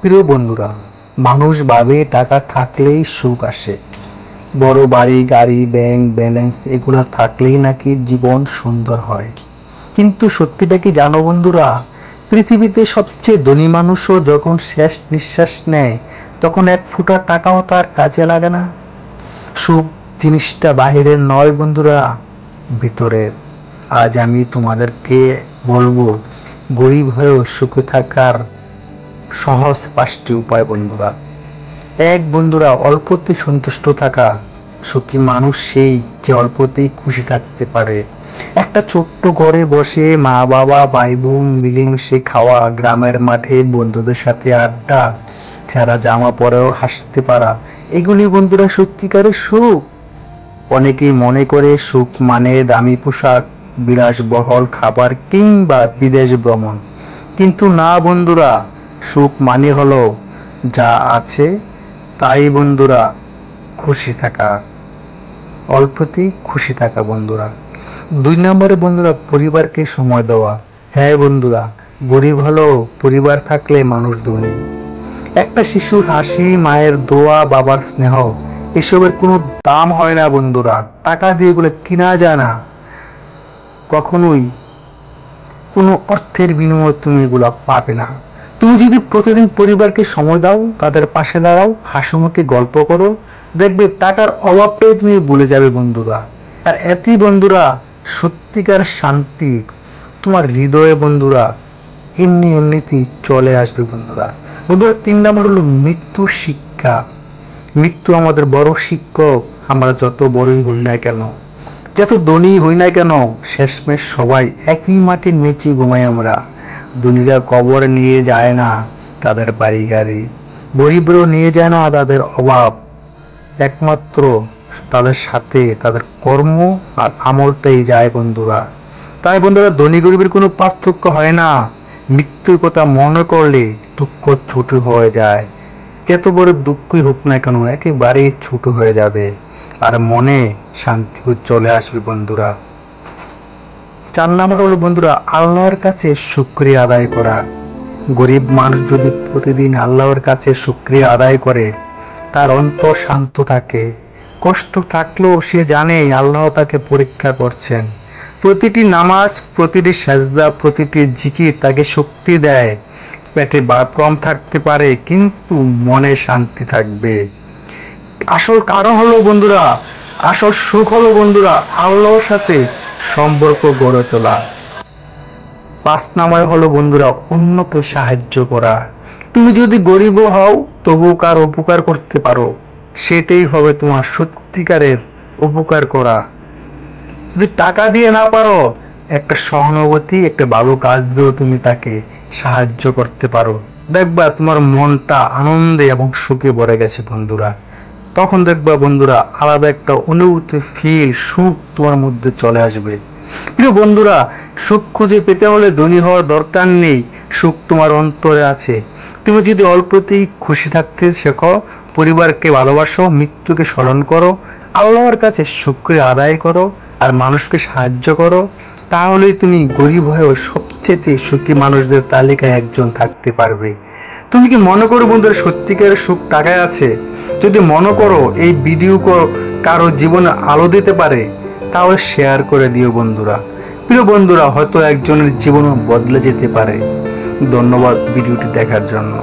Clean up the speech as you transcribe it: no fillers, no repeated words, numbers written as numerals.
প্রিয় বন্ধুরা, মানুষ ভাবে টাকা থাকলেই সুখ আসে। বড় বাড়ি, গাড়ি, ব্যাংক ব্যালেন্স এগুলা থাকলেই নাকি জীবন সুন্দর হয়। কিন্তু সত্যিটা কি জানো বন্ধুরা? পৃথিবীতে সবচেয়ে ধনী মানুষও যখন শেষ নিঃশ্বাস নেয়, তখন এক ফোঁটা টাকাও তার কাজে লাগে না। সুখ জিনিসটা বাহিরের নয় বন্ধুরা, ভিতরের। আজ আমি তোমাদেরকে বলবো গরিব হয়েও সুখে থাকার সহজ 5টি উপায় বন্ধুরা। এক বন্ধুরা, অল্পতে সন্তুষ্ট থাকা। সুখী মানুষ সেই যে অল্পতেই খুশি থাকতে পারে। একটা ছোট্ট ঘরে বসে মা বাবা ভাই বোন মিলেমিশে খাওয়া, গ্রামের মাঠে বন্ধুদের সাথে আড্ডা, যারা জামা পরেও হাসতে পারা, এগুলি বন্ধুরা সত্যিকারের সুখ। অনেকেই মনে করে সুখ মানে দামি পোশাক, বিলাসবহুল খাবার কিংবা বিদেশ ভ্রমণ। কিন্তু না বন্ধুরা, সুখ মানে হলো যা আছে তাই বন্ধুরা খুশি থাকা, অল্পতেই খুশি থাকা বন্ধুরা। 2 নম্বরে বন্ধুরা, পরিবারকে সময় দেওয়া। হ্যাঁ বন্ধুরা, গরিব হলেও পরিবার থাকলে মানুষ ধনী। একটা শিশুর হাসি, মায়ের দোয়া, বাবার স্নেহ, এসবের কোনো দাম হয় না বন্ধুরা। টাকা দিয়ে এগুলো কিনা যায় না কখনোই। কোনো অর্থের বিনিময়ে তুমি এগুলো পাবে না। তুমি যদি প্রতিদিন পরিবারকে সময় দাও, তাদের পাশে দাঁড়াও, হাসিমুখে গল্প করো, দেখবে টাকার অভাবটাই তুমি ভুলে যাবে বন্ধুরা। আর এতেই বন্ধুরা সত্যিকার শান্তি তোমার হৃদয়ে বন্ধুরা এমনিতেই চলে আসবে বন্ধুরা। বন্ধুরা, 3 নম্বর হলো মৃত্যুর শিক্ষা। মৃত্যু আমাদের বড় শিক্ষক। আমরা যত বড়ই হই না কেন, যত ধনী হই না কেন, শেষমেশ সবাই একই মাটির নিচে ঘুমাই আমরা। ধনীরা কবরে নিয়ে যায় না তাদের বাড়ি গাড়ি, গরিবরাও নিয়ে যায় না তাদের অভাব। একমাত্র তাদের সাথে তাদের কর্ম আর আমলটাই যায় বন্ধুরা। তাই বন্ধুরা, ধনী গরিবের কোনো পার্থক্য হয় না। মৃত্যুর কথা মনে করলে দুঃখ ছোট হয়ে যায়। যত বড় দুঃখই হোক না কেন, একেবারেই ছোট হয়ে যাবে, আর মনে শান্তি চলে আসবে বন্ধুরা। 4 নম্বর হলো বন্ধুরা, আল্লাহর কাছে শুকরিয়া আদায় করা। গরিব মানুষ যদি প্রতিদিন আল্লাহর কাছে শুকরিয়া আদায় করে, তার অন্তর শান্ত থাকে। কষ্ট থাকলেও সে জানে আল্লাহ তাকে পরীক্ষা করছেন। প্রতিটি নামাজ, প্রতিটি সাজদা, প্রতিটি জিকির তাকে শক্তি দেয়। পেটে ভাত কম থাকতে পারে, কিন্তু মনে শান্তি থাকবে। আসল কারণ হলো বন্ধুরা, আসল সুখ হলো বন্ধুরা আল্লাহর সাথে সম্পর্ক গড়ে তোলা। 5 নম্বর হলো বন্ধুরা, অন্যকে সাহায্য করা। তুমি যদি গরিব হও, তবু কার উপকার করতে পারো, সেটাই হবে তোমার সত্যিকারের উপকার করা। যদি টাকা দিয়ে না পারো, একটা সহানুভূতি, একটা ভালো কাজ দিয়েও তুমি তাকে সাহায্য করতে পারো। দেখবা তোমার মনটা আনন্দে এবং সুখে ভরে গেছে বন্ধুরা। তখন দেখবা বন্ধুরা আলাদা একটা অনুভূতি, ফিল, সুখ তোমার মধ্যে চলে আসবে। প্রিয় বন্ধুরা, সুখ খুঁজে পেতে হলে ধনী হওয়ার দরকার নেই। সুখ তোমার অন্তরে আছে। তুমি যদি অল্পতেই খুশি থাকতে শেখো, পরিবারকে ভালোবাসো, মৃত্যুকে স্মরণ করো, আল্লাহর কাছে শুকরিয়া আদায় করো, আর মানুষকে সাহায্য করো, তাহলেই তুমি গরিব হয়েও সবচেয়ে সুখী মানুষদের তালিকায় একজন থাকতে পারবে। তুমি কি মনে করো বন্ধুরা সত্যিকারের সুখ টাকায় আছে? যদি মনে করো এই ভিডিও কারো জীবনে আলো দিতে পারে, তাহলে শেয়ার করে দিও বন্ধুরা। প্রিয় বন্ধুরা, হয়তো একজনের জীবনও বদলে যেতে পারে। ধন্যবাদ ভিডিওটি দেখার জন্য।